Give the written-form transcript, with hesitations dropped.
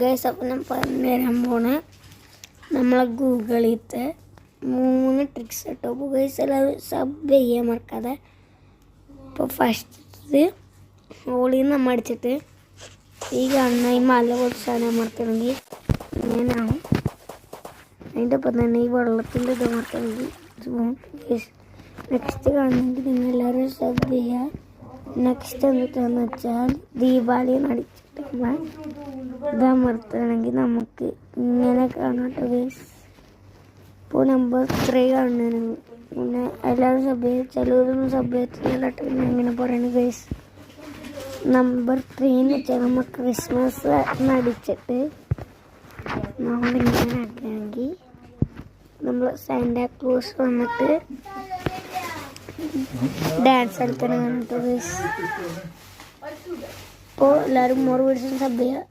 Guys, അപ്പം ഞാൻ പറഞ്ഞുതരാൻ പോണ നമ്മളെ ഗൂഗിളിലത്തെ 3 ട്രിക്സ് കേട്ടോ. അപ്പോൾ ഗൈസ് എല്ലാവരും സബ് ചെയ്യാൻ മറക്കാതെ. അപ്പോൾ ഫസ്റ്റ് ഹോളിൽ നിന്ന് നമ്മൾ അടിച്ചിട്ട് ഈ കാണുന്ന ഈ മല കുറച്ചാണ് അമർത്തണമെങ്കിൽ ഇങ്ങനെയാവും. അതിൻ്റെ ഒപ്പം തന്നെ ഈ വെള്ളത്തിൻ്റെ ഇത് അമർത്തണമെങ്കിൽ ഗൈസ് നെക്സ്റ്റ് കാണണമെങ്കിൽ നിങ്ങൾ എല്ലാവരും സബ് ചെയ്യുക. നെക്സ്റ്റ് എന്താണെന്ന് വെച്ചാൽ ദീപാവലി അടിച്ചിട്ട് ഇത് അമർത്തണമെങ്കിൽ നമുക്ക് ഇങ്ങനെ കാണാം കേട്ടോ ഗൈസ്. ഇപ്പോൾ നമ്പർ 3 കാണുന്നതിന് പിന്നെ എല്ലാവരും സബ് ചെയ്ത് ചിലവരൊന്നും സബ് ചെയ്തിട്ടില്ല കേട്ടോ. പിന്നെ ഇങ്ങനെ പറയണ ഗൈസ് നമ്പർ 3 എന്ന് വെച്ചാൽ നമ്മൾ ക്രിസ്മസ് അടിച്ചിട്ട് നമ്മളിങ്ങനെ ആക്കുകയാണെങ്കിൽ നമ്മൾ സാന്റാക്ലോസ് വന്നിട്ട് ഡാൻസ് കളിക്കണം കേട്ടോ ഗൈസ്. അപ്പോൾ എല്ലാവരും മോർ വീഡിയോസ് സബ് ചെയ്യുക.